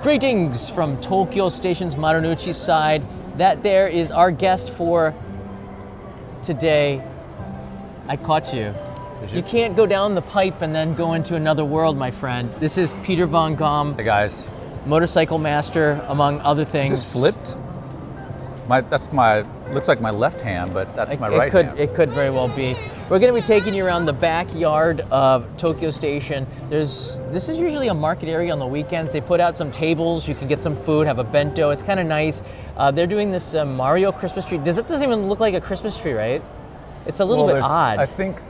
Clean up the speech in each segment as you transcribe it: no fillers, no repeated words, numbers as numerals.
Greetings from Tokyo Station's Marunouchi side. That there is our guest for today. I caught you. You can't go down the pipe and then go into another world, my friend. This is Peter Von Gom. Hey guys. Motorcycle master, among other things. Is this flipped? Looks like my left hand, but that's my right hand. It could very well be. We're going to be taking you around the backyard of Tokyo Station. This is usually a market area on the weekends. They put out some tables. You can get some food, have a bento. It's kind of nice. They're doing this Mario Christmas tree. It doesn't even look like a Christmas tree, right? It's a little bit odd. I think,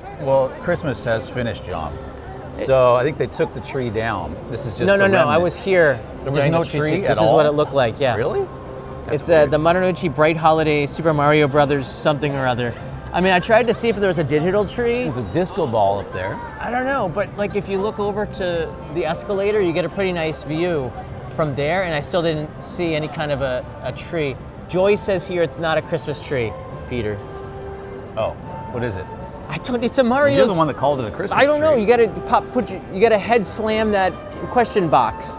Christmas has finished, John. So I think they took the tree down. This is just No. I was here. There was no tree at all? This is what it looked like, yeah. Really? It's the Marunouchi Bright Holiday Super Mario Brothers something or other. I mean, I tried to see if there was a digital tree. There's a disco ball up there. I don't know, but like if you look over to the escalator, you get a pretty nice view from there, and I still didn't see any kind of a tree. Joy says here it's not a Christmas tree, Peter. Oh, what is it? It's a Mario. You're the one that called it a Christmas tree. I don't know. You gotta head slam that question box.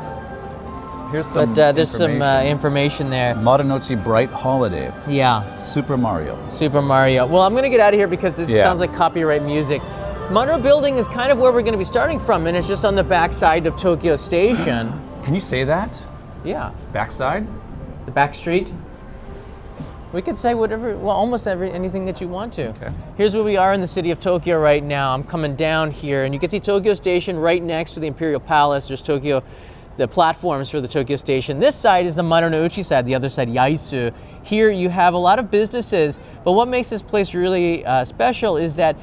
Here's some there's some information there. Marunouchi Bright Holiday. Yeah. Super Mario. Well, I'm going to get out of here because this sounds like copyright music. Maru Building is kind of where we're going to be starting from, and it's just on the backside of Tokyo Station. Can you say that? Yeah. Backside? The back street? We could say whatever, almost anything that you want to. Okay. Here's where we are in the city of Tokyo right now. I'm coming down here, and you can see Tokyo Station right next to the Imperial Palace. There's the platforms for the Tokyo Station. This side is the Marunouchi side, the other side, Yaisu. Here you have a lot of businesses, but what makes this place really special is that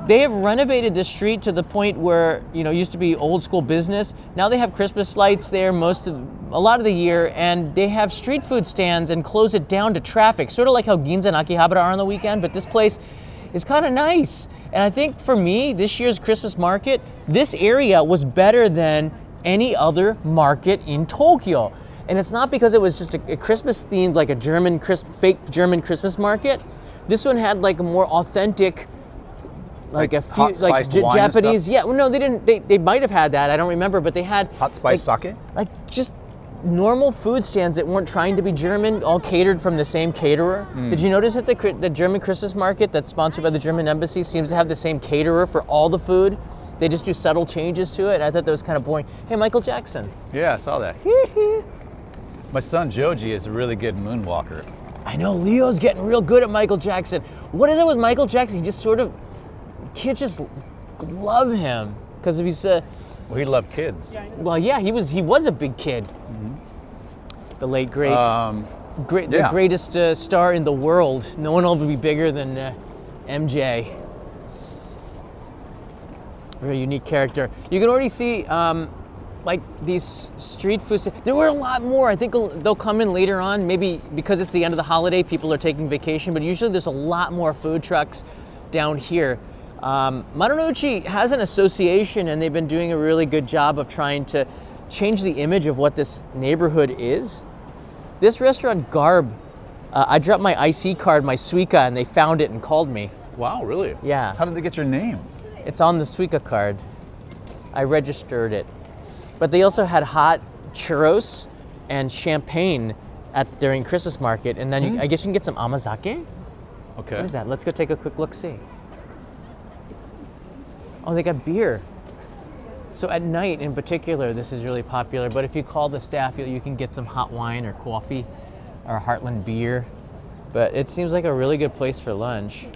they have renovated the street to the point where, it used to be old school business. Now they have Christmas lights there a lot of the year, and they have street food stands and close it down to traffic, sort of like how Ginza and Akihabara are on the weekend, but this place is kind of nice. And I think for me, this year's Christmas market, this area was better than any other market in Tokyo. And it's not because it was just a Christmas themed, like a fake German Christmas market. This one had like a more authentic, like a few, like Japanese. Yeah, no, they didn't. They might have had that. I don't remember, but they had hot spice sake. Like just normal food stands that weren't trying to be German, all catered from the same caterer. Did you notice that the German Christmas market that's sponsored by the German embassy seems to have the same caterer for all the food? They just do subtle changes to it. I thought that was kind of boring. Hey, Michael Jackson. Yeah, I saw that. My son Joji is a really good moonwalker. I know, Leo's getting real good at Michael Jackson. What is it with Michael Jackson? He just kids just love him because of his. Well, he loved kids. Well, yeah, he was a big kid. Mm-hmm. The late great, the greatest star in the world. No one will be bigger than MJ. Very unique character. You can already see like these street foods. There were a lot more. I think they'll come in later on, maybe because it's the end of the holiday, people are taking vacation, but usually there's a lot more food trucks down here. Marunouchi has an association, and they've been doing a really good job of trying to change the image of what this neighborhood is. This restaurant, Garb, I dropped my IC card, my Suica, and they found it and called me. Wow, really? Yeah. How did they get your name? It's on the Suica card. I registered it. But they also had hot churros and champagne during Christmas market. And then I guess you can get some amazake? Okay. What is that? Let's go take a quick look-see. Oh, they got beer. So at night in particular, this is really popular. But if you call the staff, you can get some hot wine or coffee or Heartland beer. But it seems like a really good place for lunch.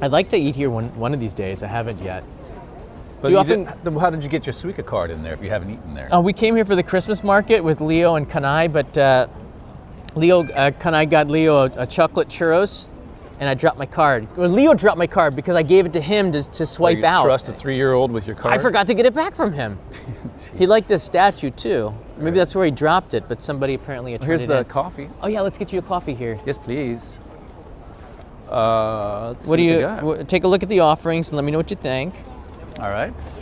I'd like to eat here one of these days. I haven't yet. But how did you get your Suica card in there if you haven't eaten there? We came here for the Christmas market with Leo and Kanai, but Kanai got Leo a chocolate churros, and I dropped my card. Well, Leo dropped my card because I gave it to him to swipe out. You trust a 3-year-old with your card? I forgot to get it back from him. He liked this statue too. Maybe that's where he dropped it, but somebody apparently had turned Here's it the in. coffee. Oh yeah, let's get you a coffee here. Yes, please. What do you take a look at the offerings and let me know what you think. All right.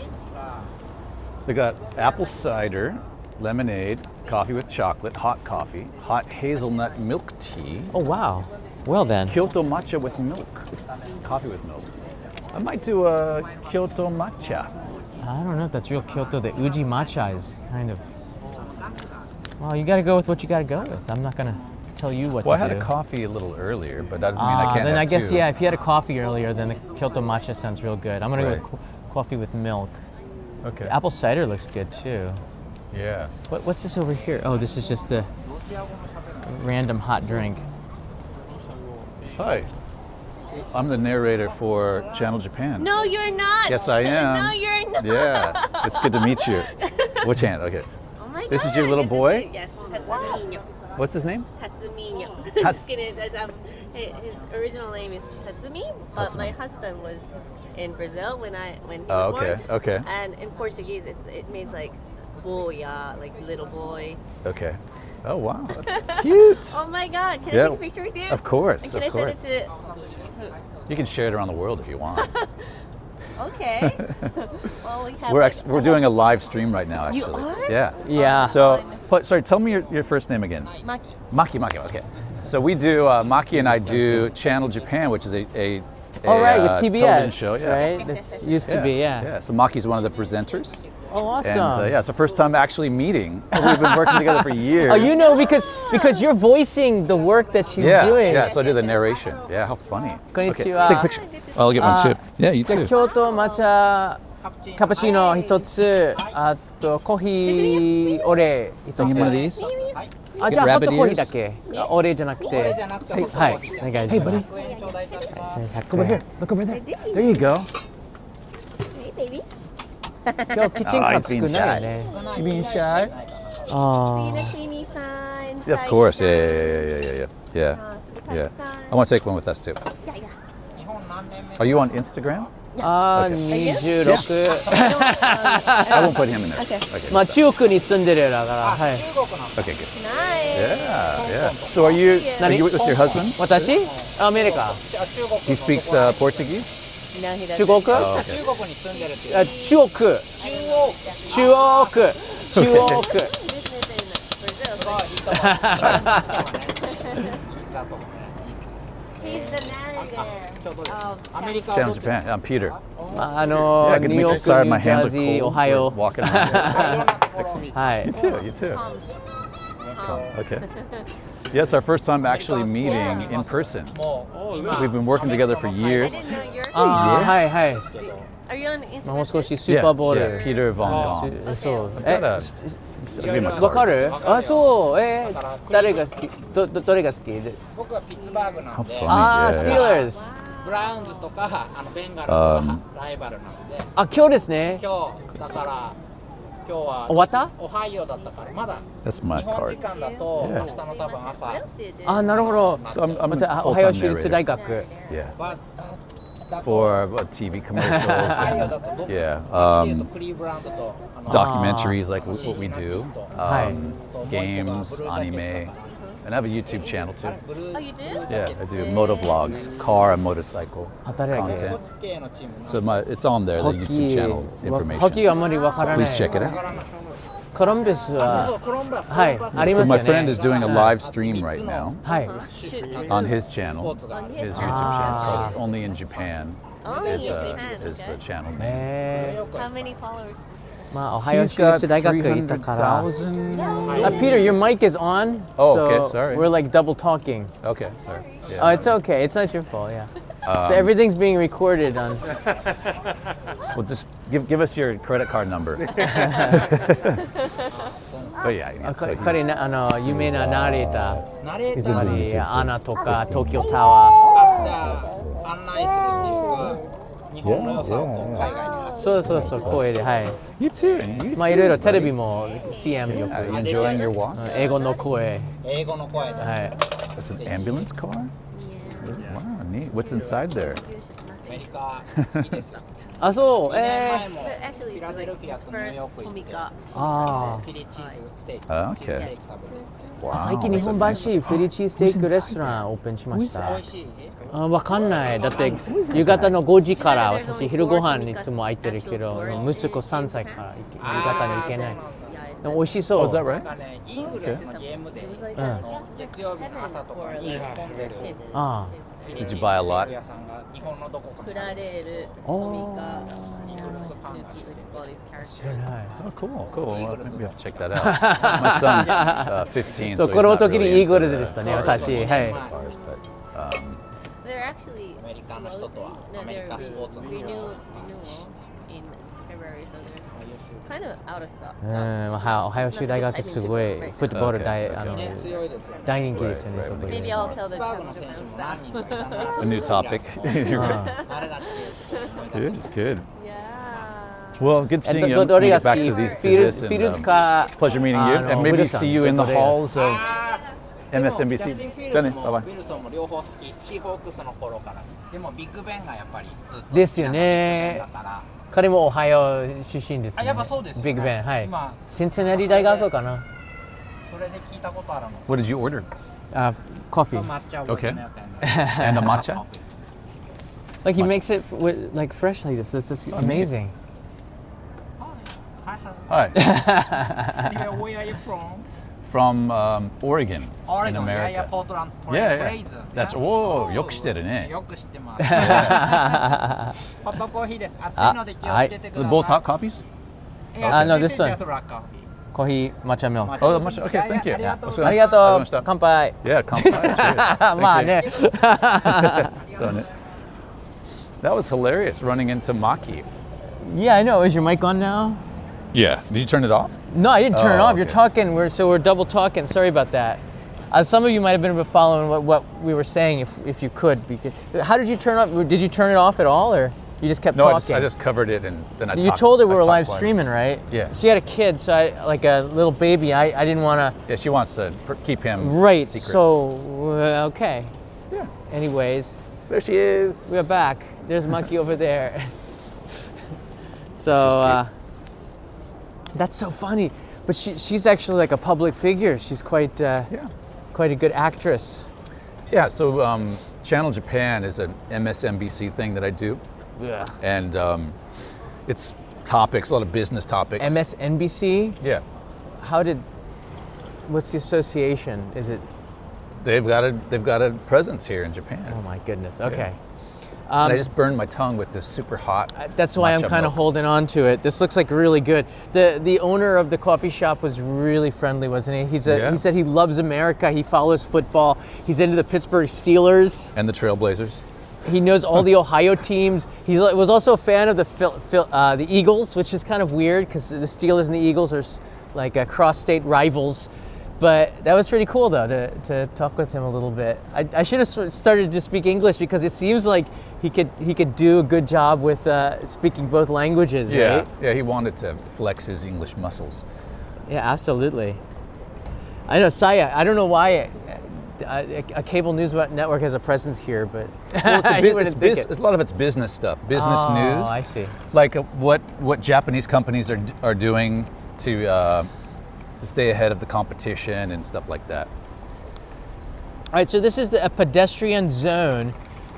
They got apple cider, lemonade, coffee with chocolate, hot coffee, hot hazelnut milk tea. Oh wow. Well then. Kyoto matcha with milk. Coffee with milk. I might do a Kyoto matcha. I don't know if that's real Kyoto. The uji matcha is kind of. Well, you got to go with what you got to go with. I'm not gonna tell you what Well, to I do. had a coffee a little earlier, but that doesn't mean I can't Then have I guess two. yeah. If you had a coffee earlier, then the Kyoto matcha sounds real good. I'm gonna go Right. with coffee with milk. Okay. The apple cider looks good too. Yeah. What's this over here? Oh, this is just a random hot drink. Hi. I'm the narrator for Channel Japan. No, you're not. Yes, I am. No, you're not. Yeah. It's good to meet you. Which hand? Okay. Oh my This God, is your little good to boy? see you. Yes, Tatsumino. What's his name? Tatsumino. Tats- Just kidding. His original name is Tatsumi, but my Tatsumi. husband was in Brazil when he was Oh, okay, born. okay. And in Portuguese, it means like boya, like little boy. Okay. Oh, wow. Cute. Oh my God! Can Yeah, I take a picture with you? of course, And can of I course. send it to? You can share it around the world if you want. Okay. Well, we have. We're doing a live stream right now, You actually. are? Yeah. Yeah. So, sorry, tell me your first name again. Maki. Maki, okay. So we do, Maki and I do Channel Japan, which is a Oh, right, with TBS, television show. Yeah. right? That used to be, yeah. Yeah, so Maki's one of the presenters. Oh, awesome. And yeah, it's the first time actually meeting. We've been working together for years. Oh, you know, because you're voicing the work that she's Yeah, doing. yeah, so I do the narration. Yeah, how funny. Konnichiwa. Take a picture. I'll get one too. Yeah, you で too. 京都抹茶カプチーノ一つ、あとコーヒーオレ一つ。 Any one of these? あ、じゃあホッ Rabbit トコーヒー ears? だけ。オレじゃなくて。はい、お願いします。Over here. Look over there. There you go. Hey, baby. 今日キッチンカー少ないね。 You being shy? あ Need a teeny sign. Yeah, of course. Yeah. I want to take one with us too. Yeah, yeah. Are you on Instagram? あ、26。 I won't put him in there. Okay. まあ中国に住んでるだから、はい。 Okay, good. Nice. Yeah. So are you with your husband? 私？アメリカ。 He speaks Portuguese? No, he doesn't. 中国？ Oh, okay. あ、中央区。中央区。中央区。 He's the narrator of Channel Japan. I'm Peter. あ Yeah, ニ good ュ to ー meet ヨ you. ーク、 Sorry, ニュ my ージャ hands ー are ジー、お cold. はよ We're う。 walking around. はい。 You too. Okay. Yes, our first time actually meeting in person. We've been working together for I years. didn't know you're. あー、はいはい。 Are you on まあ Instagram? もう少しスーパーボール。 Yeah, Peter Von Gong. そう。 Got a- I'll give you my わか card. る？あ、そう。誰がどれが好き？僕はピッツバーグな How ので funny. あー、 Yeah, ス yeah. ティーラーズ。ブラウンズとかベンガルとかライバルなのであ、今日ですね。今日だから今日は終わった？オハイオだったからまだ That's 日 my 本時 card. 間だと Yeah. 明日の多分 What 朝 else do you do? あ、なるほど。 So I'm また、お full はよ time う州立大 narrator. 学。 Yeah. はだと For TV commercials オハイオ and だとど yeah, で言うとクリーブランドとdocumentaries like what we do, Hi. games, anime, and I have a YouTube channel too. ブル Oh, you do? Yeah, I do moto vlogs, car and motorcycle あ、誰だっけ？ content. こっち系のチーム So it's on there, ホ the ッキ YouTube ー channel ホッキー information. あんまりわからない。 Please check it わ out. からないコロンブスあそうそはうコロンブラスはいコロンブラスあり So ます my よね。 friend is doing a live stream right now はい。 on his channel, スポーツがある his YouTube Ah. channel. So only in Japan Only in is Japan. his Okay. channel name. へ How many followers? まあ、おはよう He's 州 got 立大学行ったから。 300,000. Peter, your mic is on. Oh, so okay, sorry. We're like double talking. Okay, sorry. Oh, Yeah. it's okay. It's not your fault. Yeah. So everything's being recorded on. Well, just give us your credit card number. But yeah, so 彼 he's- 有名なナレーター。ナレータつまーりアナとか東京タワー。じゃあ案内するっていうか日本の良さをこう海外に発信そう声で、はい。 You too. You まあいろいろテレビも CM よく。 Are you enjoying your walk? 英語の声。英語の声ではい。 That's an ambulance car? Wow, neat. What's inside there? アメリカ好きですよあ、そう。 2年前も But actually, フィ it's ラデル like フィア his とニュー first ヨーク行って Tomika. あフィリチーズステーキ、あチーズ okay. ステーキ食べてWow. あ。最近日本橋フィリチーステーキレストランオープンしました美。味しいあ、わかんない。だって夕方の5時から私昼ご飯にいつも空いてるけど、息子3歳から夕方に行けない。でも美味しそう。 Oh, is that なん right? かねイーグルスのゲームで月曜日の朝とかに混んでるあフィリチ Did you ーズ buy a lot? 屋さんが日本のどこかにフラレール、あ。おトミカ。ー all these characters. Oh, cool. Well, maybe we have to check that out. My son's 15, そう、 so この he's not 時に really イーグ into ルズでしたね、私。はい。 cars, but, They're actually アメリカの人とは no, アメリ they're カスポーツの renewal in February, so they're kind of out of stock. うん、おはよし大学すごいフットボール大、ね強いですよね。大人気ですよね、そこで。 Maybe I'll tell the スパーグの Charitable 選手も staff. 何人かいたな a new topic. 誰だっけって思い出す Good. Yeah. Well, good え seeing you. ど I'm どれ gonna が get 好 back き to these フィル to this フィル and ズか pleasure meeting you. And ウィ maybe ルソン see you in the どれが halls of でも MSNBC ジャスティン・フィールズもじゃあねバイバイウィルソンも両方好きシーホークスの頃からでもビッグベンがやっぱりずっと好きなですよねだから彼もオハイオ出身ですね。あやっぱそうですよねビッグベン、はい今。シンセナティ大学かな。それで聞いたことあるの What did you order? あ、コーヒー。抹茶を覚えてなかったんだ And a matcha? Like he makes it with, like fresh like this. It's just amazing. Hi. Anyway, where are you from? From Oregon, in Oregon, yeah, America. Portland Yeah, Blazers. yeah. That's whoa, よく知ってるね。よく知ってます。ホットコーヒーです。熱いので気をつけてください。 Both hot coffees? いや no, this this is one. just black coffee. コーヒー抹茶ミルク。 Oh, much. Okay, thank you. ありがとうございます。ありがとう。ありがとうございました。乾杯。 Yeah, 乾杯. Cheers. まあね。 So, that was hilarious running into Maki. Yeah, I know. Is your mic on now? Yeah. Did you turn it off? No, I didn't turn it Oh, off. You're okay. talking. We're double talking. Sorry about that. Some of you might have been following what we were saying if you could. Because, how did you turn off? Did you turn it off at all, or you just kept No, talking? I just covered it and then I You talked- told her we I were talked live while- streaming, right? Yeah. She had a kid, so like a little baby. I didn't want to. Yeah, she wants to keep him Right. secret. So okay. Yeah. Anyways, There she is. we're back. There's Monkey over there. So that's so funny. But she's actually like a public figure. She's quite Yeah. quite a good actress. Yeah, so Channel Japan is an MSNBC thing that I do. Yeah. And it's topics, a lot of business topics. MSNBC. Yeah. What's the association? Is it? They've got a presence here in Japan. Oh my goodness. Okay. And I just burned my tongue with this super hot. That's why I'm matcha kind of milk. holding on to it. This looks like really good. The owner of the coffee shop was really friendly, wasn't he? Yeah. He said he loves America. He follows football. He's into the Pittsburgh Steelers. And the Trailblazers. He knows all the Ohio teams. He was also a fan of the Eagles, which is kind of weird because the Steelers and the Eagles are like cross-state rivals. But that was pretty cool, though, to talk with him a little bit. I should have started to speak English because it seems like he could do a good job with speaking both languages, Yeah. right? Yeah, he wanted to flex his English muscles. Yeah, absolutely. I know, Saya, I don't know why a cable news network has a presence here, but Well, you wouldn't think it. a lot of it's business stuff, business Oh, news. I see. Like what Japanese companies are doing to stay ahead of the competition and stuff like that. All right, so this is a pedestrian zone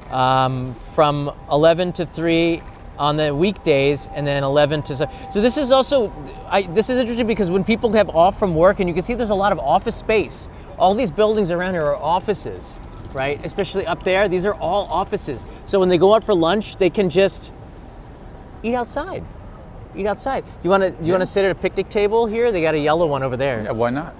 from 11 to 3 on the weekdays, and then 11 to 7. So this is also, this is interesting because when people have off from work, and you can see there's a lot of office space. All these buildings around here are offices, right? Especially up there, these are all offices. So when they go out for lunch, they can just eat outside. Eat outside. You want to sit at a picnic table here? They got a yellow one over there. Yeah, why not?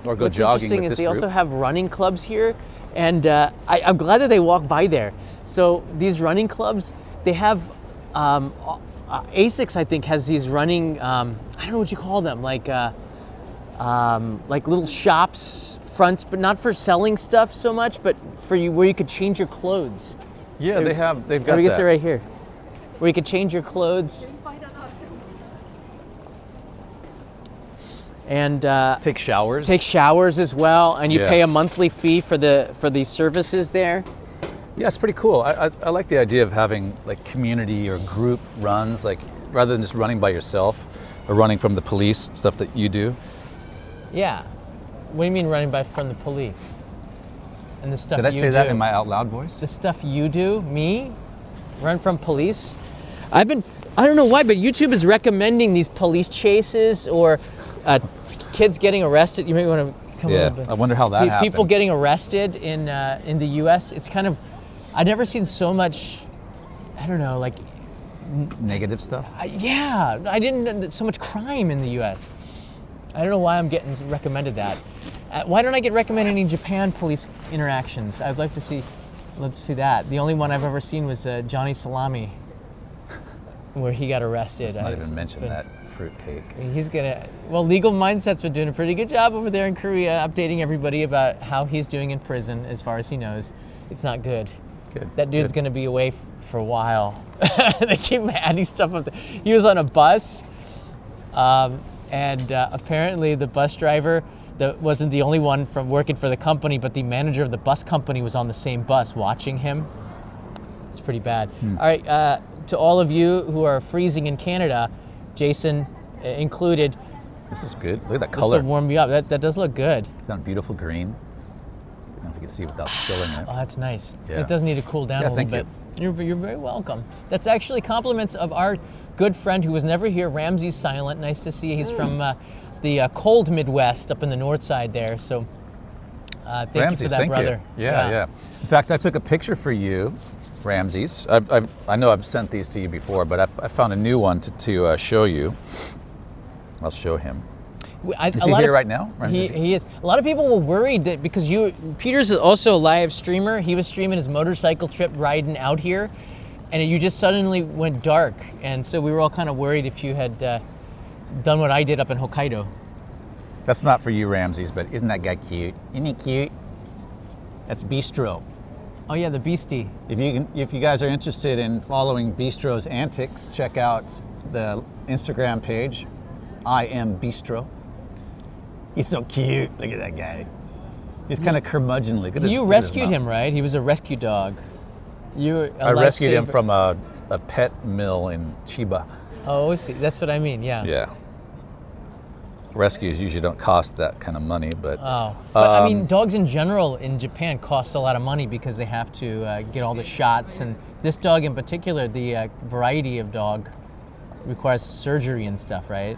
Or go What's jogging interesting with is this they group. also have running clubs here, and I'm glad that they walk by there. So these running clubs, they have ASICS, I think, has these running. I don't know what you call them, like little shops, fronts, but not for selling stuff so much, but for you where you could change your clothes. Yeah, they've got I guess that. they're right here, where you could change your clothes. And Take showers. take showers as well, and you Yeah. pay a monthly fee for these services there. Yeah, it's pretty cool. I like the idea of having like community or group runs, like rather than just running by yourself or running from the police, stuff that you do. Yeah. What do you mean running from the police? And the stuff Did I you say that do. in my out loud voice? The stuff you do, me, run from police. I don't know why, but YouTube is recommending these police chases or kids getting arrested. You may want to come a Yeah, little bit. I wonder how that People happened. getting arrested in the U.S. It's kind of, I've never seen so much. I don't know, like negative stuff? Yeah, I didn't know so much crime in the U.S. I don't know why I'm getting recommended that. Why don't I get recommended any Japan police interactions? I'd love to see that. The only one I've ever seen was Johnny Salami, where he got arrested. Let's not even mention that fruitcake. He's Legal Mindset's been doing a pretty good job over there in Korea, updating everybody about how he's doing in prison. As far as he knows, it's not good. Good. That dude's going to be away for a while. They keep adding stuff up there. He was on a bus, and apparently the bus driver wasn't the only one from working for the company, but the manager of the bus company was on the same bus watching him. It's pretty bad. All right, to all of you who are freezing in Canada, Jason included. This is good. Look at that This color. will warm you up. That does look good. It's on beautiful green. I don't know if you can see without spilling it. Oh, that's nice. Yeah. It does need to cool down a little thank bit. You're very welcome. That's actually compliments of our good friend who was never here, Ramsey's Silent. Nice to see you. He's from the cold Midwest up in the north side there. So thank you for that, brother. Yeah. In fact, I took a picture for you, Ramses. I know I've sent these to you before, but I found a new one to show you. I'll show him. Is he here right now? He is. A lot of people were worried that because Peter's also a live streamer. He was streaming his motorcycle trip riding out here, and you just suddenly went dark. And so we were all kind of worried if you had done what I did up in Hokkaido. That's not for you, Ramses, but isn't that guy cute? Isn't he cute? That's Bistro. Oh yeah, the Beastie. If you guys are interested in following Bistro's antics, check out the Instagram page. I am Bistro. He's so cute. Look at that guy. He's kind of curmudgeonly. You rescued him, right? He was a rescue dog. I rescued him from a pet mill in Chiba. Oh, see, that's what I mean. Yeah. Yeah. Rescues usually don't cost that kind of money, but I mean, dogs in general in Japan cost a lot of money because they have to get all the shots, and this dog in particular, the variety of dog requires surgery and stuff, right?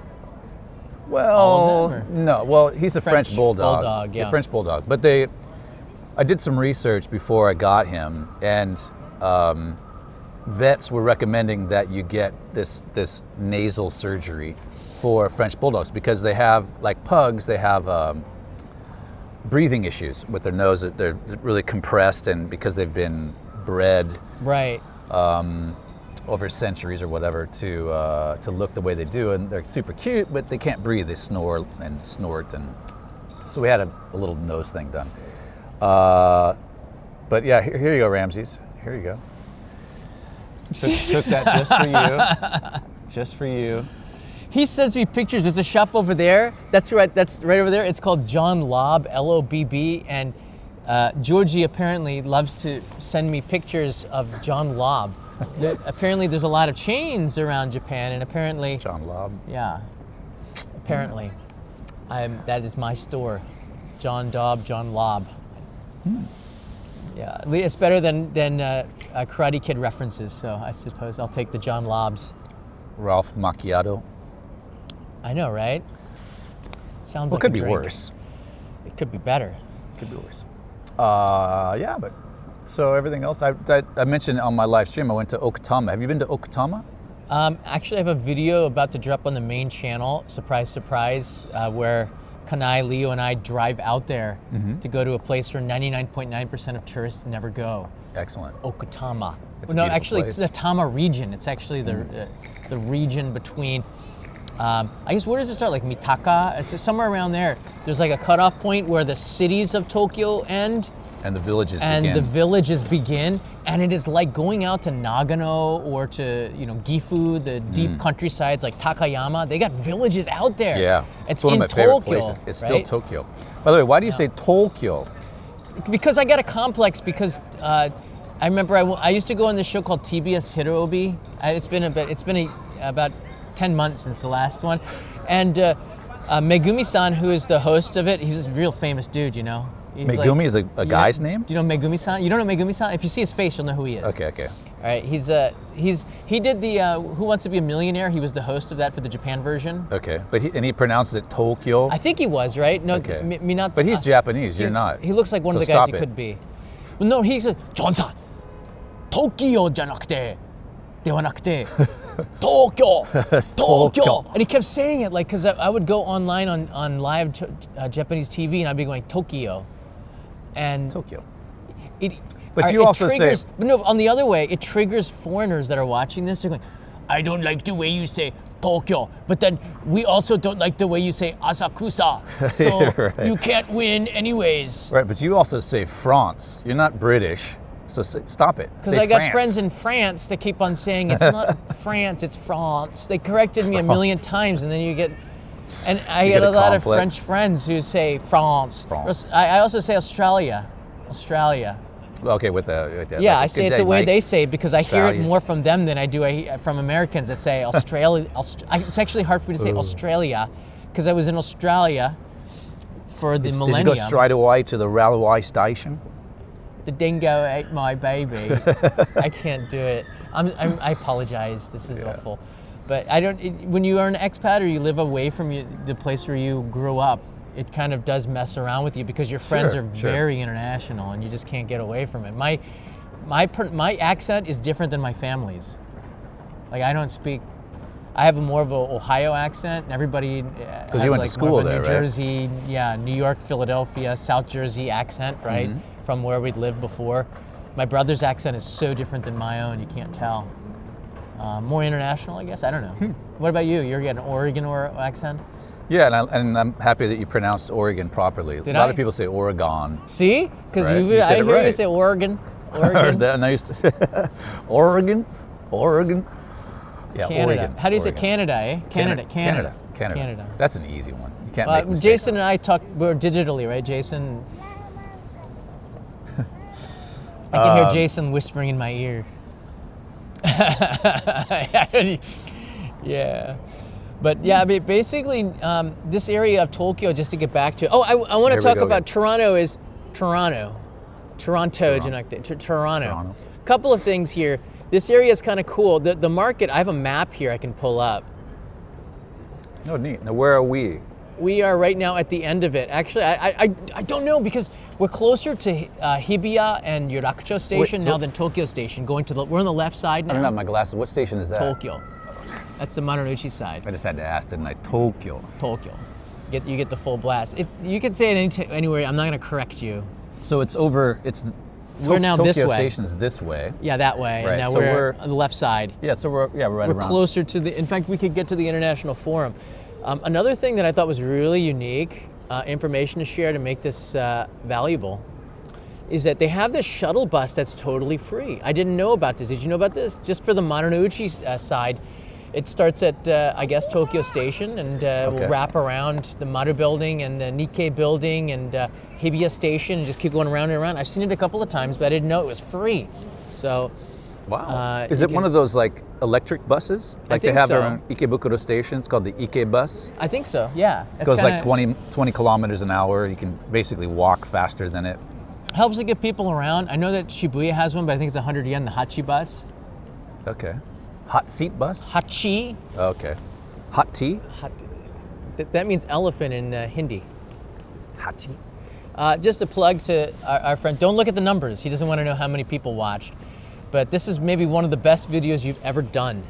well, All of them, or? no. Well, he's a French bulldog. Bulldog, yeah. A French bulldog. But I did some research before I got him, and vets were recommending that you get this nasal surgery for French bulldogs because they have, like pugs, they have breathing issues with their nose. They're really compressed, and because they've been bred right over centuries or whatever to look the way they do, and they're super cute, but they can't breathe. They snore and snort, and so we had a little nose thing done. But yeah, here you go, Ramses. Here you go. Took that just for you. Just for you. He sends me pictures. There's a shop over there. That's right over there. It's called John Lobb, L-O-B-B, and Georgie apparently loves to send me pictures of John Lobb. Apparently there's a lot of chains around Japan, and apparently... John Lobb. Yeah. Apparently. That is my store. John Lobb. Yeah, it's better than Karate Kid references, so I suppose I'll take the John Lobbs. Ralph Macchiato. I know, right? Sounds like it could a be drink. worse. It could be better. Could be worse. Yeah, but so everything else, I mentioned on my live stream, I went to Okutama. Have you been to Okutama? Actually, I have a video about to drop on the main channel, surprise, surprise, where Kanai, Leo, and I drive out there to go to a place where 99.9% of tourists never go. Excellent. Okutama. It's a No, beautiful actually, place. it's the Tama region. It's actually the region between, I guess, where does it start? Like Mitaka? It's somewhere around there. There's like a cutoff point where the cities of Tokyo end. And the villages and begin. the villages begin, and it is like going out to Nagano or to Gifu, the deep countrysides like Takayama. They got villages out there. Yeah, it's one in of my favorite Tokyo, places. It's right? still Tokyo. By the way, why do you say Tokyo? Because I got a complex. Because I remember I used to go on this show called TBS Hirobi. It's been about 10 months since the last one, and Megumi-san, who is the host of it, he's a real famous dude, you know. He's Megumi is a guy's name? Do you know Megumi-san? You don't know Megumi-san? If you see his face, you'll know who he is. Okay. All right, he did the Who Wants to Be a Millionaire. He was the host of that for the Japan version. Okay, but he pronounces it Tokyo. I think he was, right? No, Okay. Minato. But he's Japanese. You're not. He looks like one So of the guys stop he it. could be. But no, he said, John-san, Tokyo じゃなくてではなくて Tokyo, Tokyo. And he kept saying it like, because I would go online on live Japanese TV and I'd be going Tokyo. And Tokyo. But you also say... But no, on the other way, it triggers foreigners that are watching this. They're going, I don't like the way you say Tokyo, but then we also don't like the way you say Asakusa. So right. You can't win anyways. Right, but you also say France. You're not British, so stop it. Because I got friends in France that keep on saying it's not France, it's France. They corrected me a million times, and then you get... And I get a lot of French friends who say France. I also say Australia. Okay, with the... Yeah, like I say it the way they say it because I hear it more from them than I do from Americans that say Australia. It's actually hard for me to say Australia because I was in Australia for the millennium. Did you go straight away to the railway station? The dingo ate my baby. I can't do it. I apologize. This is awful. But I don't. When you are an expat or you live away from the place where you grew up, it kind of does mess around with you because your friends are very international and you just can't get away from it. My accent is different than my family's. Like I don't speak. I have more of an Ohio accent. And everybody has you went like to school more of a there, New right? Jersey, New York, Philadelphia, South Jersey accent, right? From where we'd lived before. My brother's accent is so different than my own. You can't tell. More international, I guess. I don't know. What about you? You're getting an Oregon accent? Yeah, and I'm happy that you pronounced Oregon properly. A lot of people say Oregon. See? Because right? I hear you say Oregon. I heard that, and I used to Oregon. Yeah, Canada. Oregon. How do you say Oregon. Canada, eh? Canada. That's an easy one. You can't make mistakes. Jason and I talk digitally, right, Jason? I can hear Jason whispering in my ear. Yeah. But yeah, I mean, basically, this area of Tokyo, just to get back to, I want to talk about Toronto. Toronto. Couple of things here. This area is kind of cool. The market, I have a map here I can pull up. Oh, neat. Now, where are we? We are right now at the end of it. Actually, I don't know because we're closer to Hibiya and Yutakucho station now than Tokyo station. We're on the left side now. I don't have my glasses. What station is that? Tokyo. That's the Marunouchi side. I just had to ask, didn't I? Tokyo. You get the full blast. You can say it anywhere. I'm not going to correct you. So it's over. We're now Tokyo this way. Station's this way. Yeah, that way. Right. And now So we're on the left side. Yeah. So we're right around. We're closer to the. In fact, we could get to the International Forum. Another thing that I thought was really unique information to share to make this valuable is that they have this shuttle bus that's totally free. I didn't know about this. Did you know about this? Just for the Marunouchi side, it starts at, I guess, Tokyo Station and will wrap around the Maru Building and the Nikkei Building and Hibiya Station and just keep going around and around. I've seen it a couple of times, but I didn't know it was free. So, wow. Is it one of those like electric buses? Like they have their own Ikebukuro station. It's called the Ike bus. I think so, yeah. It goes like 20 kilometers an hour. You can basically walk faster than it. Helps to get people around. I know that Shibuya has one, but I think it's 100 yen, the Hachi bus. Okay. Hot seat bus? Hachi. Okay. Hot tea? That means elephant in Hindi. Hachi. Just a plug to our friend. Don't look at the numbers. He doesn't want to know how many people watched. But this is maybe one of the best videos you've ever done.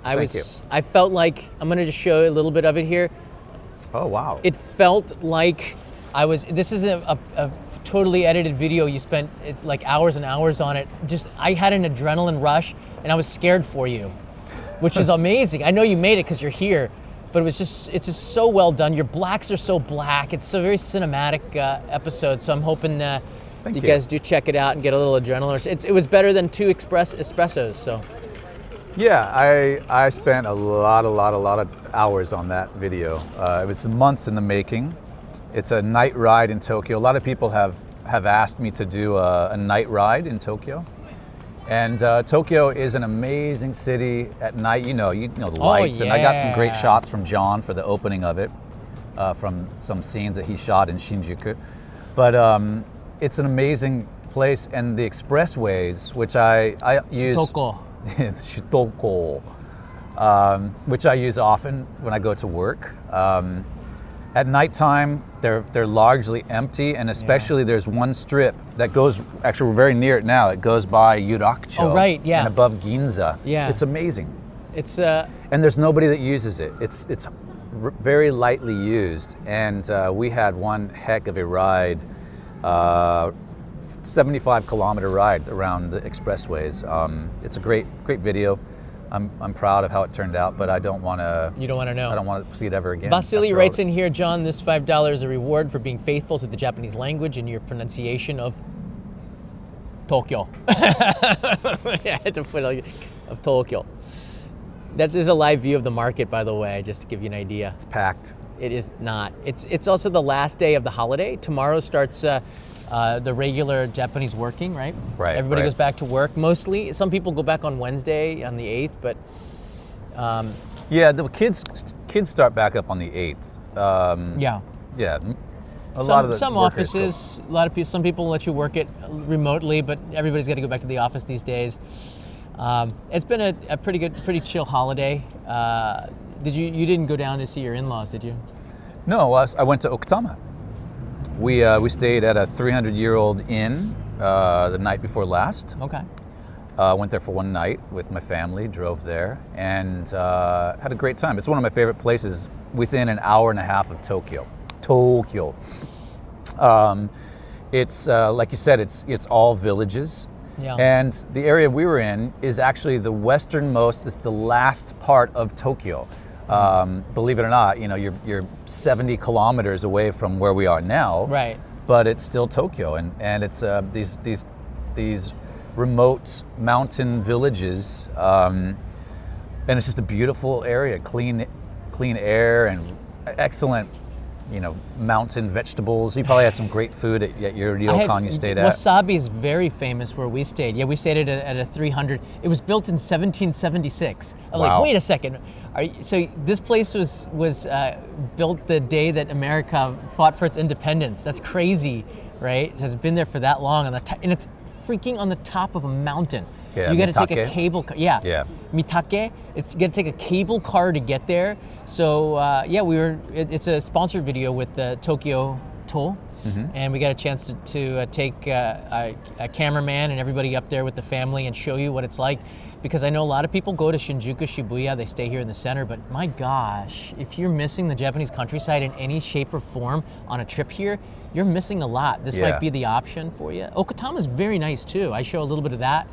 Thank you. I felt like, I'm going to just show you a little bit of it here. Oh, wow. It felt like this is a totally edited video. You spent like hours and hours on it. I had an adrenaline rush and I was scared for you, which is amazing. I know you made it because you're here, but it's just so well done. Your blacks are so black. It's a very cinematic episode. So I'm hoping you guys do check it out and get a little adrenaline. It was better than 2 espressos. So. Yeah, I spent a lot of hours on that video. It was months in the making. It's a night ride in Tokyo. A lot of people have asked me to do a night ride in Tokyo. And Tokyo is an amazing city at night. You know the lights. And I got some great shots from John for the opening of it, from some scenes that he shot in Shinjuku. But it's an amazing place, and the expressways, which I use. Shutoko, which I use often when I go to work. At nighttime, they're largely empty, and especially there's one strip that goes, actually we're very near it now, it goes by Yutakucho. Oh, right, yeah. And above Ginza. Yeah. It's amazing. It's And there's nobody that uses it. It's very lightly used, and we had one heck of a ride, 75-kilometer ride around the expressways. It's a great video. I'm proud of how it turned out, but I don't want to. You don't want to know. I don't want to see it ever again. Vasily writes in here, John, this $5 is a reward for being faithful to the Japanese language and your pronunciation of Tokyo. Yeah, it's a foot of Tokyo. That is a live view of the market, by the way, just to give you an idea. It's packed. It is not. It's also the last day of the holiday. Tomorrow starts the regular Japanese working, right? Right. Everybody right. goes back to work mostly. Some people go back on Wednesday, on the 8th, but Yeah, the kids start back up on the 8th. yeah. Yeah. A lot of the Some workers offices, a lot of people, some people let you work it remotely, but everybody's got to go back to the office these days. It's been a pretty chill holiday. You didn't go down to see your in-laws, did you? No, I went to Okutama. We stayed at a 300-year-old inn the night before last. Okay. Went there for one night with my family, drove there, and had a great time. It's one of my favorite places within an hour and a half of Tokyo. It's like you said, it's all villages. Yeah. And the area we were in is actually the westernmost. It's the last part of Tokyo. Believe it or not, you're 70 kilometers away from where we are now. Right. But it's still Tokyo, and it's these remote mountain villages, and it's just a beautiful area, clean air and excellent, mountain vegetables. You probably had some great food at your ryokan you stayed at. Wasabi is very famous where we stayed. Yeah, we stayed at a 300. It was built in 1776. I'm Wow. like, wait a second. So this place was built the day that America fought for its independence. That's crazy, right? It has been there for that long, and it's freaking on the top of a mountain. Yeah, you got to take a Mitake? cable car. Yeah. Yeah. Mitake. It's got to take a cable car to get there. So it's a sponsored video with Tokyo Toll, and we got a chance to take a cameraman and everybody up there with the family and show you what it's like. Because I know a lot of people go to Shinjuku, Shibuya, they stay here in the center, but my gosh, if you're missing the Japanese countryside in any shape or form on a trip here, you're missing a lot. This Yeah. might be the option for you. Okutama is very nice too. I show a little bit of that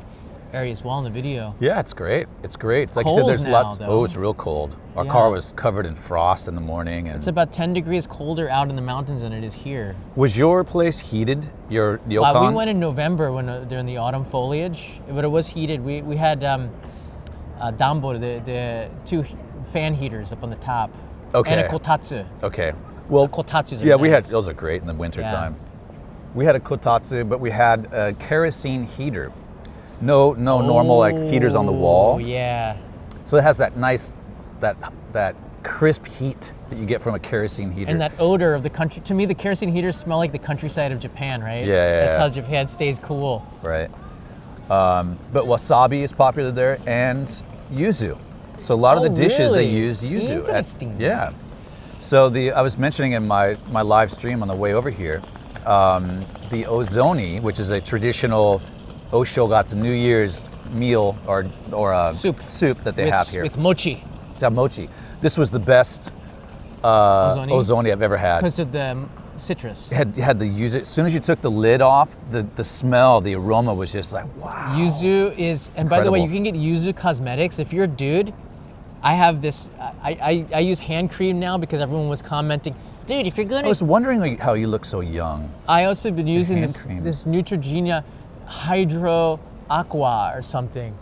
area as well in the video. Yeah, it's great. It's great. It's like Cold you said, there's now, lots. though. Oh, it's real cold. Our Yeah. car was covered in frost in the morning, and It's about 10 degrees colder out in the mountains than it is here. was your place heated? Your ryokan? We went in November when during the autumn foliage, but it was heated. We had dambo, the two fan heaters up on the top, Okay. and a kotatsu. Okay. Well, Kotatsus are yeah, we had nice. those are great in the winter Yeah. time. We had a kotatsu, but we had a kerosene heater. No normal like heaters on the wall. Oh yeah. So it has that nice, that crisp heat that you get from a kerosene heater. And that odor of the country. To me, the kerosene heaters smell like the countryside of Japan, right? Yeah. That's how Japan stays cool. Right. But wasabi is popular there, and yuzu. So a lot of the dishes really? they use yuzu. Interesting. Yeah. So I was mentioning in my live stream on the way over here, the ozoni, which is a traditional Oshogatsu New Year's meal or soup that they have here. With mochi. Mochi. This was the best ozoni I've ever had. Because of the citrus. You had to use it. As soon as you took the lid off, the smell, the aroma was just like, wow. Yuzu is, and by the way, you Incredible. can get Yuzu cosmetics. If you're a dude, I have this, I use hand cream now because everyone was commenting, dude, if you're I gonna, was wondering how you look so young. I also been using hand this cream. Neutrogena Hydro Aqua or something.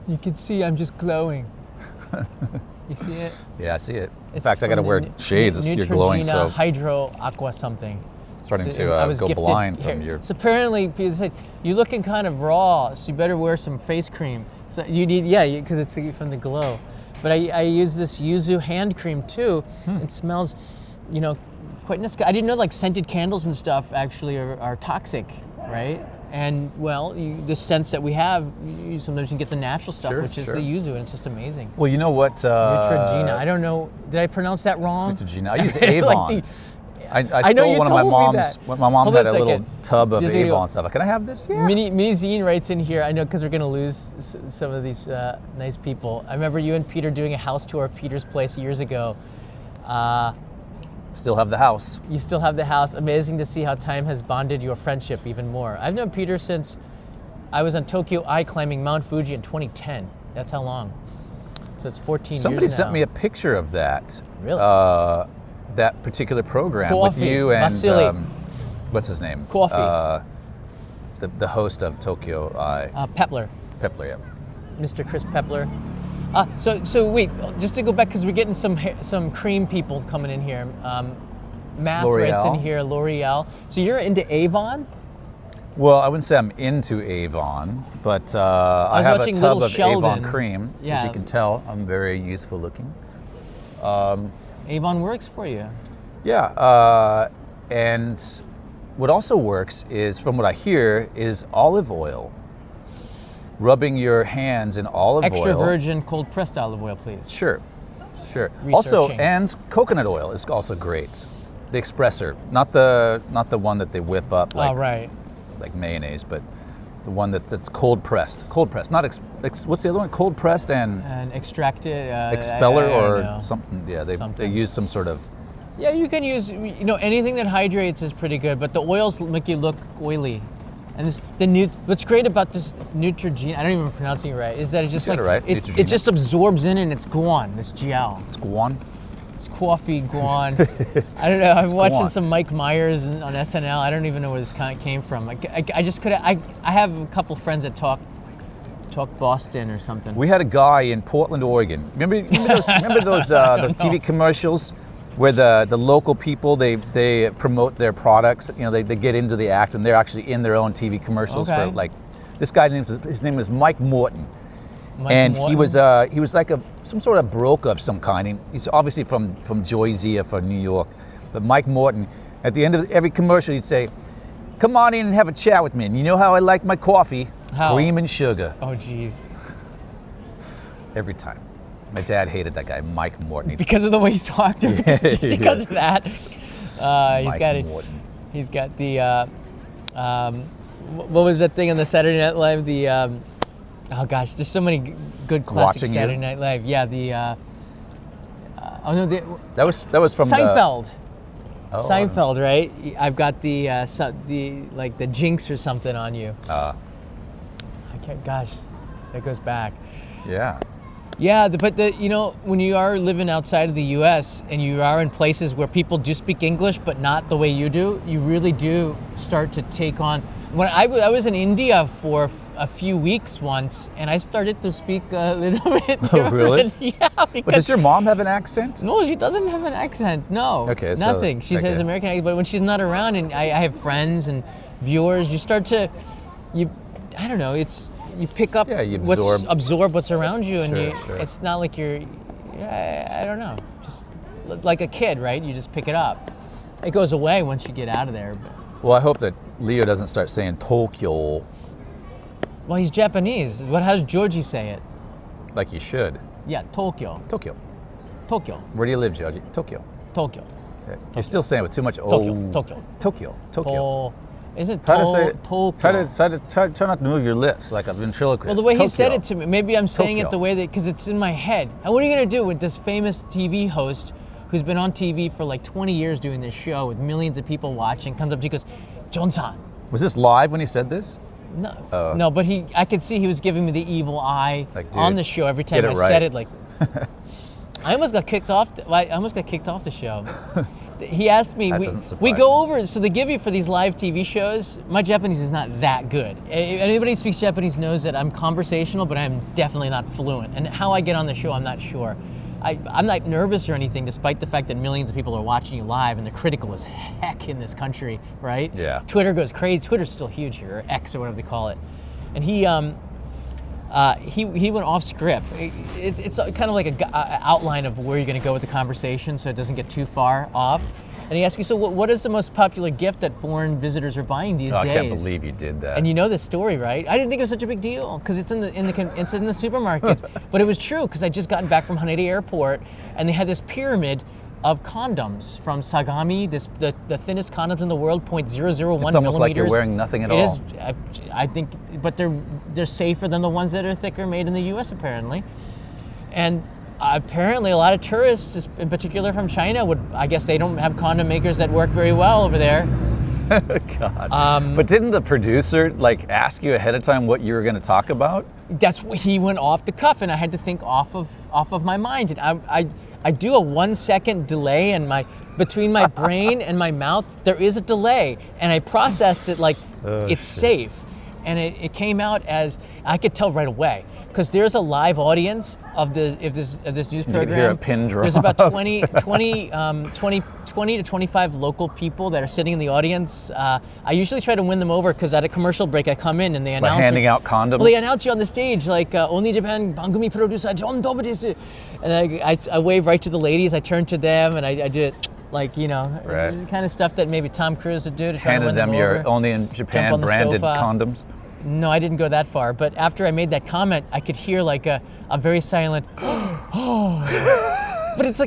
You can see I'm just glowing. You see it? Yeah, I see it. In It's fact, I got to from wear the shades. You're glowing, Neutrogena so Hydro Aqua something. starting So to I was go gifted blind here. from your. So apparently people say, you're looking kind of raw, so you better wear some face cream. So you need, because it's from the glow. But I use this Yuzu hand cream too. It smells, quite nice. I didn't know like scented candles and stuff actually are toxic, right? And well, the sense that we have, sometimes you can get the natural stuff, Sure, which is sure. the yuzu, and it's just amazing. Well, you know what? Neutrogena. I don't know. Did I pronounce that wrong? Neutrogena. I use Avon. I I know stole you one of my told me mom's. that. When my mom Hold had on a a little second. tub of This video- Avon stuff. Can I have this? Yeah. Mini Zine writes in here, I know, because we're going to lose some of these nice people. I remember you and Peter doing a house tour of Peter's place years ago. Still have the house. You still have the house. Amazing to see how time has bonded your friendship even more. I've known Peter since I was on Tokyo Eye climbing Mount Fuji in 2010. That's how long. So it's 14 Somebody years now. sent me a picture of that. Really? That particular program Coffee. with you and Vasily. what's his name? Coffee. The host of Tokyo Eye. Pepler. Pepler, yeah. Mr. Chris Pepler. So wait, just to go back, because we're getting some cream people coming in here. Math writes in L'Oreal. here, L'Oreal. So you're into Avon? Well, I wouldn't say I'm into Avon, but I was have a watching tub Little of Sheldon. Avon cream. As Yeah. you can tell, I'm very youthful looking. Avon works for you. Yeah, and what also works is, from what I hear, is olive oil. Rubbing your hands in olive Extra oil. virgin cold pressed olive oil, please. Sure. Also, Researching. and coconut oil is also great. The espresso, not the one that they whip up like, Oh, right. like mayonnaise, but the one that's cold pressed. Cold pressed, not what's the other one? Cold pressed and And extracted. expeller I don't or know. something. Yeah, they Something. use some sort of. Yeah, you can use, anything that hydrates is pretty good, but the oils make you look oily. And what's great about this Neutrogena, I don't even pronounce it right, is that it just You said like, it right, it Neutrogena. just absorbs in and it's gone, this gel. It's guan. It's coffee gone. I don't know, I'm watching gone. some Mike Myers on SNL. I don't even know where this came from. I just couldn't, I have a couple friends that talk Boston or something. We had a guy in Portland, Oregon. Remember those TV commercials where the local people they promote their products. They get into the act and they're actually in their own TV commercials Okay. for like this guy's name was Mike Morton. Mike And Morton? he was like some sort of broker of some kind. He's obviously from Jersey or from New York. But Mike Morton, at the end of every commercial, he'd say, "Come on in and have a chat with me. And you know how I like my coffee? How? Cream and sugar." Oh, geez. Every time. My dad hated that guy, Mike Morton. Because of the way he's talked to Yeah, just he because did. of that. Mike Morton. He's got the, what was that thing on the Saturday Night Live? The, oh gosh, there's so many good classic Watching You? Saturday Night Live. Yeah, That was from Seinfeld. Oh, Seinfeld, right? I've got the jinx or something on you. I can't, gosh, that goes back. Yeah. Yeah, but when you are living outside of the U.S. and you are in places where people do speak English, but not the way you do, you really do start to take on. When I was in India for a few weeks once, and I started to speak a little bit different. Oh, really? Yeah, But because does your mom have an accent? no, she doesn't have an accent. No, Okay, so- nothing. She says okay. American accent, but when she's not around, and I have friends and viewers, you start to, I don't know, you pick up Yeah, you absorb what's around you, and Sure, sure. it's not like you're, I don't know, just like a kid, right? You just pick it up. It goes away once you get out of there. But, Well, I hope that Leo doesn't start saying Tokyo well, he's Japanese. How does Georgie say it? like you should. Yeah, Tokyo. Tokyo. Tokyo. Where do you live, Georgie? Tokyo. Tokyo. Okay. You're still saying it with too much Tokyo. Tokyo. Tokyo. Tokyo. Is it Try to say Tokyo? try not to move your lips like a ventriloquist. Well, the way he said Tokyo. it to me, maybe I'm saying it Tokyo. the way that, because it's in my head. And what are you going to do with this famous TV host who's been on TV for like 20 years doing this show with millions of people watching, comes up to you and goes, Johnson. Was this live when he said this? No, no, but I could see he was giving me the evil eye Like, dude, on the show every time get I it right. said it. Like, I almost got kicked off. I almost got kicked off the show. He asked me. That We doesn't surprise go me. over. So they give you for these live TV shows. My Japanese is not that good. Anybody who speaks Japanese knows that I'm conversational, but I'm definitely not fluent. And how I get on the show, I'm not sure. I'm not nervous or anything, despite the fact that millions of people are watching you live, and they're critical as heck in this country, right? Yeah. Twitter goes crazy. Twitter's still huge here, or X or whatever they call it. And he went off script. It's kind of like an outline of where you're going to go with the conversation, so it doesn't get too far off. And he asked me, so what is the most popular gift that foreign visitors are buying these days? I can't believe you did that. And you know this story, right? I didn't think it was such a big deal because it's in the supermarkets. But it was true because I just gotten back from Haneda Airport, and they had this pyramid of condoms from Sagami, the thinnest condoms in the world, 0.001 millimeters. It's almost like you're wearing nothing at all. It is, I think, but they're safer than the ones that are thicker, made in the U.S. apparently. And apparently, a lot of tourists, in particular from China, I guess they don't have condom makers that work very well over there. God. But didn't the producer ask you ahead of time what you were going to talk about? That's what he went off the cuff, and I had to think off of my mind. And I do a 1 second delay, and between my brain and my mouth, there is a delay, and I processed it it's safe, and it came out as I could tell right away. Because there's a live audience of this news program. You can hear a pin drop. There's about 20 to 25 local people that are sitting in the audience. I usually try to win them over because at a commercial break I come in and they announce handing out condoms. Well, they announce you on the stage only Japan Bangumi producer John Dobu desu. And I wave right to the ladies. I turn to them and I do it right. kind of stuff that maybe Tom Cruise would do to try to win them over. Handed them your only in Japan branded condoms. No, I didn't go that far. But after I made that comment, I could hear a very silent, oh. But it's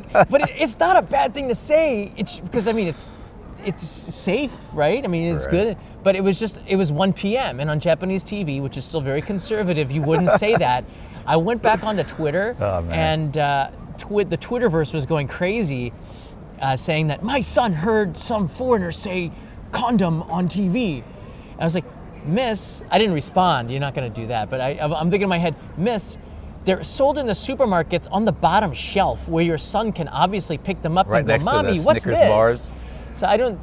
not a bad thing to say. It's because it's safe, right? It's good. But it was 1 p.m. and on Japanese TV, which is still very conservative, you wouldn't say that. I went back onto Twitter, and the Twitterverse was going crazy, saying that my son heard some foreigner say condom on TV. I was like, Miss, I didn't respond. You're not going to do that. But I'm thinking in my head, Miss, they're sold in the supermarkets on the bottom shelf where your son can obviously pick them up and go, Mommy, what's Snickers this? Bars. So I don't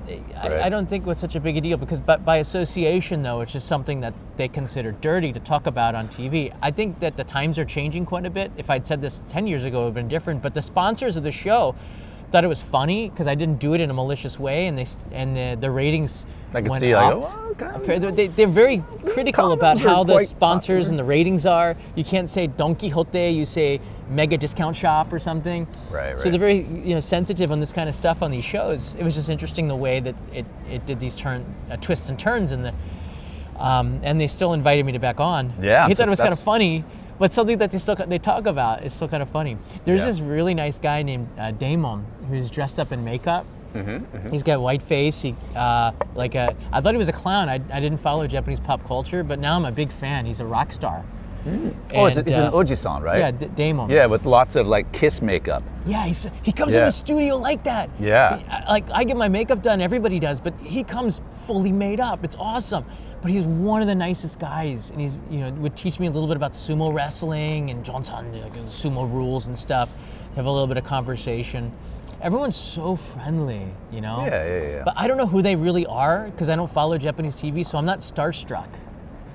think it's such a big a deal because by association, though, it's just something that they consider dirty to talk about on TV. I think that the times are changing quite a bit. If I'd said this 10 years ago, it would have been different. But the sponsors of the show thought it was funny because I didn't do it in a malicious way, and the ratings I could went see up. They're very critical about how the sponsors popular. and the ratings are. You can't say Don Quixote, you say Mega Discount Shop or something. Right. So they're very sensitive on this kind of stuff on these shows. It was just interesting the way that it did these twists and turns and they still invited me to back on. Yeah, he thought it was kind of funny. But something that they talk about is still kind of funny. There's this really nice guy named Damon who's dressed up in makeup. He's got a white face. I thought he was a clown. I didn't follow Japanese pop culture, but now I'm a big fan. He's a rock star. Oh, he's an oji-san, right? Yeah, Damon. Yeah, with lots of kiss makeup. Yeah, he comes in the studio like that. Yeah. I get my makeup done, everybody does, but he comes fully made up. It's awesome. But he's one of the nicest guys, and he's would teach me a little bit about sumo wrestling and Johnson sumo rules and stuff. Have a little bit of conversation. Everyone's so friendly, Yeah. But I don't know who they really are because I don't follow Japanese TV, so I'm not starstruck.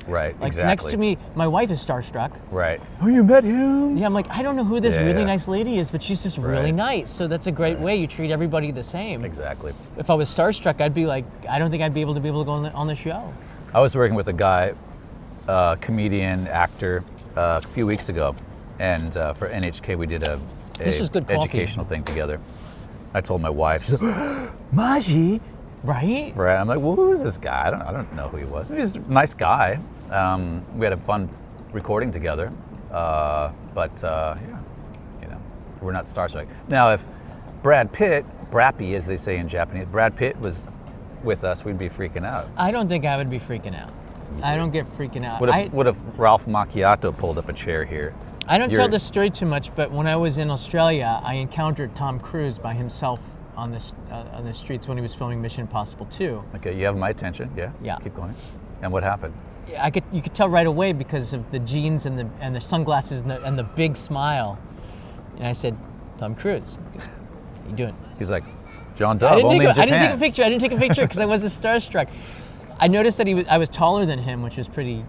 Right, exactly. Next to me, my wife is starstruck. Right. Oh, you met him? Yeah, I'm like, I don't know who this really nice lady is, but she's just really nice. So that's a great way. You treat everybody the same. Exactly. If I was starstruck, I'd be like, I don't think I'd be able to go on the show. I was working with a guy, comedian, actor, a few weeks ago, and for NHK we did a This is good educational thing together. I told my wife, she's like, Maji? Right? Right. I'm like, well, who is this guy? I don't know who he was. He's a nice guy. We had a fun recording together, we're not starstruck. Now, if Brad Pitt, Brappy as they say in Japanese, Brad Pitt was with us, we'd be freaking out. I don't think I would be freaking out. I don't get freaking out. What if Ralph Macchiato pulled up a chair here? I don't tell this story too much, but when I was in Australia, I encountered Tom Cruise by himself on the streets when he was filming Mission Impossible 2. Okay, you have my attention. Yeah. Yeah. Keep going. And what happened? You could tell right away because of the jeans and the sunglasses and the big smile. And I said, Tom Cruise. He goes, "How you doing?" He's like, John Dove, only in Japan. I didn't take a picture because I wasn't starstruck. I noticed that I was taller than him, which was pretty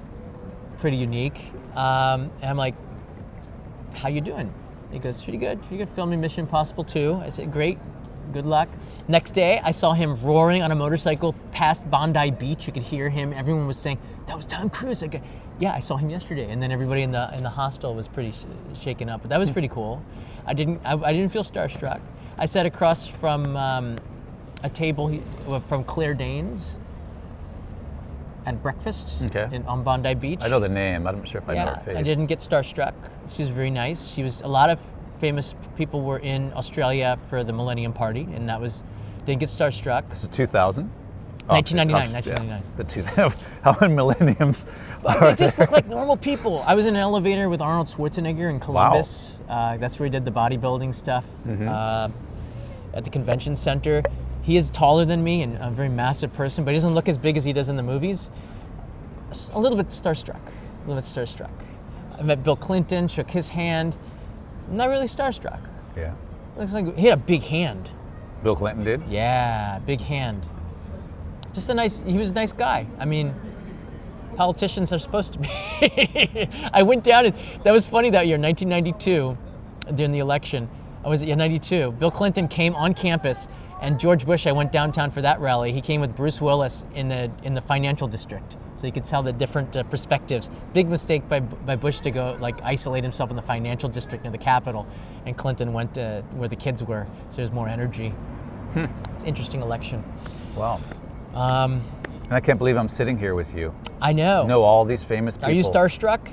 unique. And I'm like, "How you doing?" He goes, "Pretty good. Pretty good. Filming Mission Impossible 2." I said, "Great. Good luck." Next day, I saw him roaring on a motorcycle past Bondi Beach. You could hear him. Everyone was saying, "That was Tom Cruise." I go, "Yeah, I saw him yesterday." And then everybody in the hostel was pretty shaken up. But that was pretty cool. I didn't feel starstruck. I sat across from a table from Claire Danes at breakfast on Bondi Beach. I know the name. I'm not sure if I know her face. I didn't get starstruck. She was very nice. A lot of famous people were in Australia for the Millennium Party, and didn't get starstruck. This is 2000? 1999. Yeah. The 2000. How many millenniums? They just look like normal people. I was in an elevator with Arnold Schwarzenegger in Columbus. Wow. That's where he did the bodybuilding stuff at the convention center. He is taller than me and a very massive person, but he doesn't look as big as he does in the movies. A little bit starstruck. I met Bill Clinton, shook his hand. I'm not really starstruck. Yeah. Looks like he had a big hand. Bill Clinton did? Yeah, big hand. He was a nice guy. I mean, politicians are supposed to be. I went down, and that was funny that year, 1992, during the election. I was at 92. Bill Clinton came on campus, and George Bush, I went downtown for that rally. He came with Bruce Willis in the financial district. So you could tell the different perspectives. Big mistake by Bush to go isolate himself in the financial district near the Capitol, and Clinton went where the kids were, so there's more energy. It's an interesting election. Wow. And I can't believe I'm sitting here with you. I know. Know all these famous people. Are you starstruck?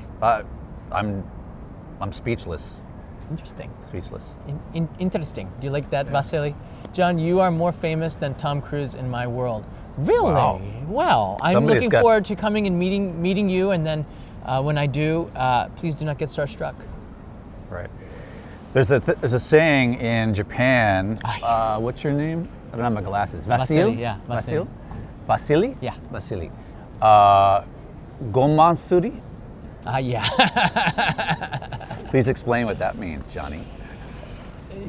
I'm speechless. Interesting. Speechless. Interesting. Do you like that, Vasily? John, you are more famous than Tom Cruise in my world. Really? Wow. Well, I'm looking forward to coming and meeting you, and then when I do, please do not get starstruck. Right. There's a saying in Japan. What's your name? I don't have my glasses. Vasily. Yeah. Vasily. Vasily? Yeah. Vasily. Gomansuri? Yeah. Please explain what that means, Johnny.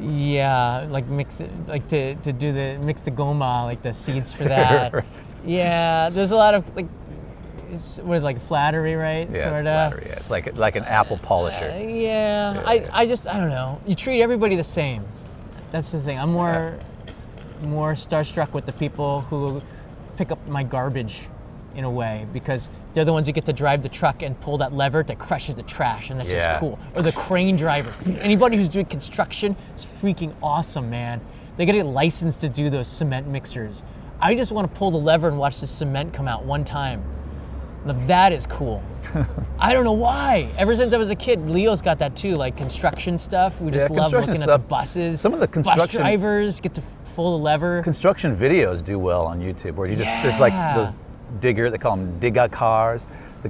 Yeah, mix it, to do mix the goma, the seeds for that. Yeah, there's a lot of flattery, right? Yeah, Sorta. It's flattery. Yeah. It's like an apple polisher. I don't know. You treat everybody the same. That's the thing. I'm more starstruck with the people who pick up my garbage in a way, because they're the ones who get to drive the truck and pull that lever that crushes the trash, and that's just cool. Or the crane drivers. Anybody who's doing construction is freaking awesome, man. They gotta get licensed to do those cement mixers. I just want to pull the lever and watch the cement come out one time. Now that is cool. I don't know why. Ever since I was a kid, Leo's got that too, construction stuff. We just love looking at the buses. Some of the construction bus drivers get to pull the lever. Construction videos do well on YouTube, where you just there's those they call them digga cars, the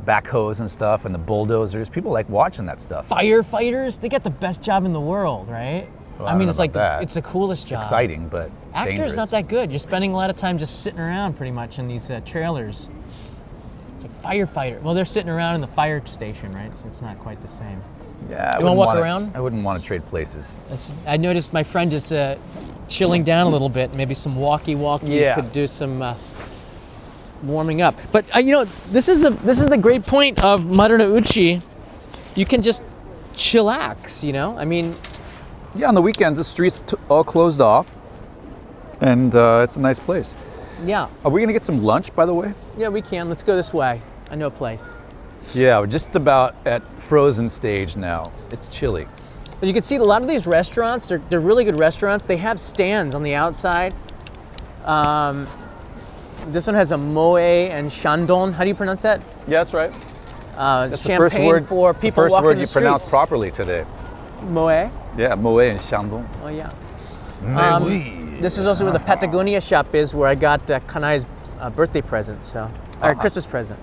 backhoes and stuff, and the bulldozers. People like watching that stuff. Firefighters, they got the best job in the world, right? Well, I mean, it's it's the coolest job. Exciting, but Actors dangerous. not that good. You're spending a lot of time just sitting around pretty much in these trailers. It's a firefighter. Well, they're sitting around in the fire station, right? So it's not quite the same. Yeah. You want to walk around? I wouldn't want to trade places. I noticed my friend is chilling down a little bit. Maybe some walkie-walkie could do some warming up. But this is the great point of Marunouchi. You can just chillax. I mean. Yeah, on the weekends the streets all closed off, and it's a nice place. Yeah. Are we gonna get some lunch, by the way? Yeah, we can. Let's go this way. I know a place. Yeah, we're just about at frozen stage now. It's chilly. But you can see a lot of these restaurants, they're really good restaurants. They have stands on the outside. This one has a moe and shandon. How do you pronounce that? Yeah, that's right. That's champagne for people walking the streets. It's the first word you pronounced properly today. Moe? Yeah, moe and shandon. Oh, yeah. This is also where the Patagonia shop is, where I got Kanai's birthday present, or Christmas present.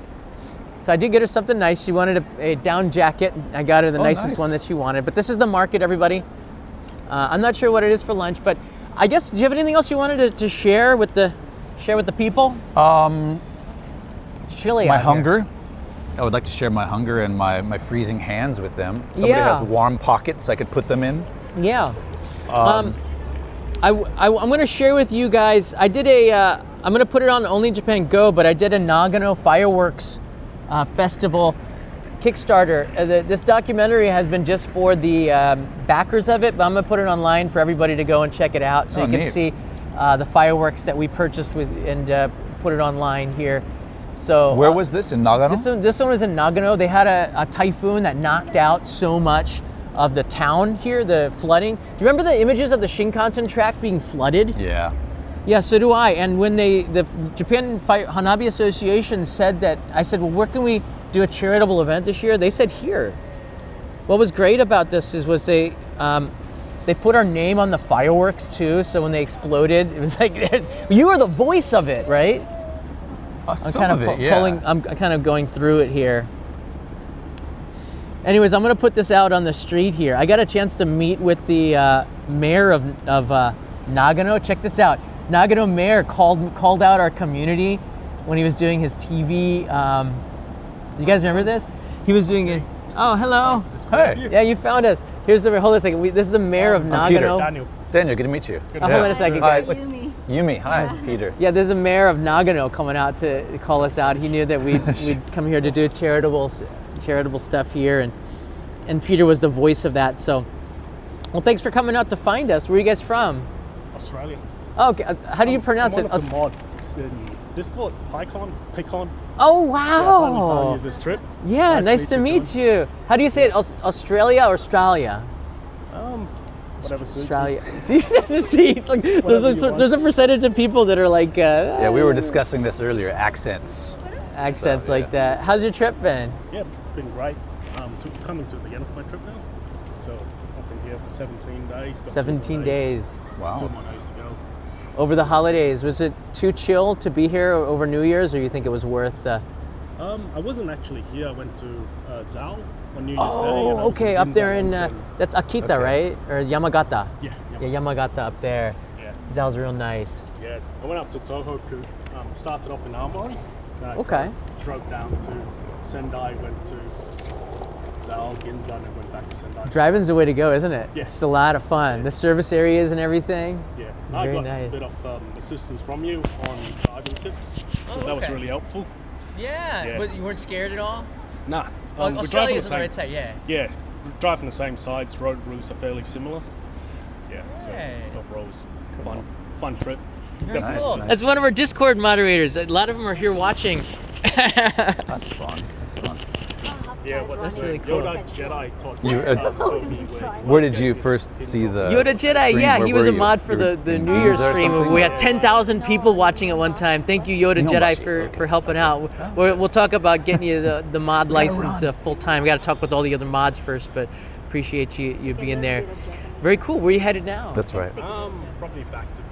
So I did get her something nice. She wanted a down jacket. I got her the nicest one that she wanted. But this is the market, everybody. I'm not sure what it is for lunch, but I guess, do you have anything else you wanted to share with the people? It's chilly my out hunger. Here. I would like to share my hunger and my freezing hands with them. Somebody has warm pockets I could put them in. Yeah. I'm going to share with you guys, I did I'm going to put it on Only Japan Go, but I did a Nagano fireworks festival Kickstarter. This documentary has been just for the backers of it, but I'm going to put it online for everybody to go and check it out, so you can see the fireworks that we purchased and put it online here. So where was this, in Nagano? This one was in Nagano. They had a typhoon that knocked out so much of the town here, the flooding. Do you remember the images of the Shinkansen track being flooded? Yeah. Yeah, so do I. And when the Japan Hanabi Association said that, I said, well, where can we do a charitable event this year? They said here. What was great about this was they put our name on the fireworks too. So when they exploded, it was like you were the voice of it, right? Some of it, yeah. I'm kind of going through it here. Anyways, I'm gonna put this out on the street here. I got a chance to meet with the mayor of Nagano. Check this out. Nagano mayor called out our community when he was doing his TV. You guys remember this? He was doing it. Oh, hello. Hey. Yeah, you found us. Hold on a second. This is the mayor of Nagano. Peter. Daniel, good to meet you. Hold on a second, guys. Yumi, hi, Peter. Yeah, there's a mayor of Nagano coming out to call us out. He knew that we'd come here to do charitable stuff here, and Peter was the voice of that. So, well, thanks for coming out to find us. Where are you guys from? Australia. Oh, okay. How do you pronounce it? One of the mods in Discord, Picon. Oh, So I finally wow. found you this trip. Yeah, nice to meet you. How do you say it? Australia or Australia? Whatever suits Australia. you. See, it's like, Whatever you want. there's a percentage of people that are like Yeah, we were discussing this earlier, accents. accents So, like yeah. that. How's your trip been? Yeah, been great. Coming to the end of my trip now. So I've been here for 17 days. Got 17 days. Two Wow. more days to go. Over the holidays, was it too chill to be here over New Year's, or you think it was worth the... I wasn't actually here. I went to Zao on New Year's Day. and I Oh, was okay, up there in, Ginza that's Akita, Okay. right? Or Yamagata? Yeah, Yeah, Yamagata up there. Yeah, Zao's real nice. yeah. I went up to Tohoku. Started off in Aomori. Okay. Drove down to Sendai, went to Zao, Ginza, and then went back to Sendai. Driving's the way to go, isn't it? Yes. It's a lot of fun. The service areas and everything. Yeah, It's I very got nice. a bit of assistance from you on driving tips, so Oh, that was okay. really helpful. Yeah. Yeah. But you weren't scared at all? Nah, Well, we're Australia's driving on the right side, yeah. Yeah, we're driving the same sides. Road routes are fairly similar. Yeah, so Hey. overall it was fun trip. Very Nice, cool. nice. That's one of our Discord moderators. A lot of them are here watching. That's fun. That's fun. Yeah, what's That's his really name? cool. Yoda Jedi taught You, me. Told me Where did you first see the Yoda Jedi, stream? yeah, Where he was were a you? mod for You were the in New Year's Ginza or stream. something? We had 10,000 people watching at one time. Thank you, Yoda Jedi, for helping out. We'll talk about getting you the mod license full time. We got to talk with all the other mods first, but appreciate you being there. Very cool. Where are you headed now? That's right. Probably back to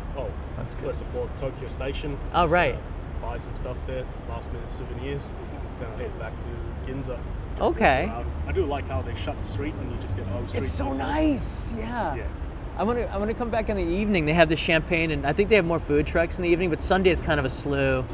That's good. first of all Tokyo Station. Oh, Just, right. Buy some stuff there, last minute souvenirs. Then I'll head back to Ginza. Just Okay. walk around. I do like how they shut the street and you just get the whole street. It's to so yourself. nice. Yeah. Yeah. I want to come back in the evening. They have the champagne, and I think they have more food trucks in the evening. But Sunday is kind of a little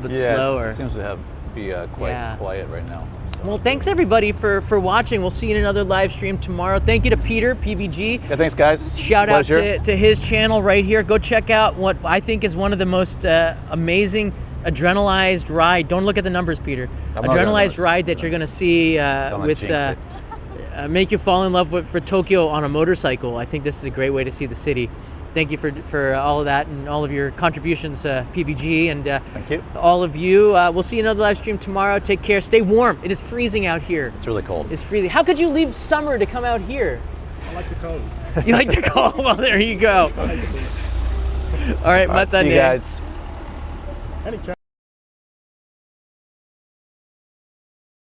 bit Yeah, slower. it seems to be quite Yeah. quiet right now. So. Well, thanks everybody for watching. We'll see you in another live stream tomorrow. Thank you to Peter, PVG. Yeah, thanks, guys. Shout Pleasure. out to his channel right here. Go check out what I think is one of the most amazing adrenalized ride. Don't look at the numbers, Peter. I'm not gonna Adrenalized notice. ride that you're going to see Don't with jinx it. make you fall in love for Tokyo on a motorcycle. I think this is a great way to see the city. Thank you for all of that and all of your contributions, PVG, and Thank you. all of you. We'll see you in another live stream tomorrow. Take care. Stay warm. It is freezing out here. It's really cold. It's freezing. How could you leave summer to come out here? I like the cold. You like to go? Well, there you go. All right, All right, see mata you ne. guys. Any chance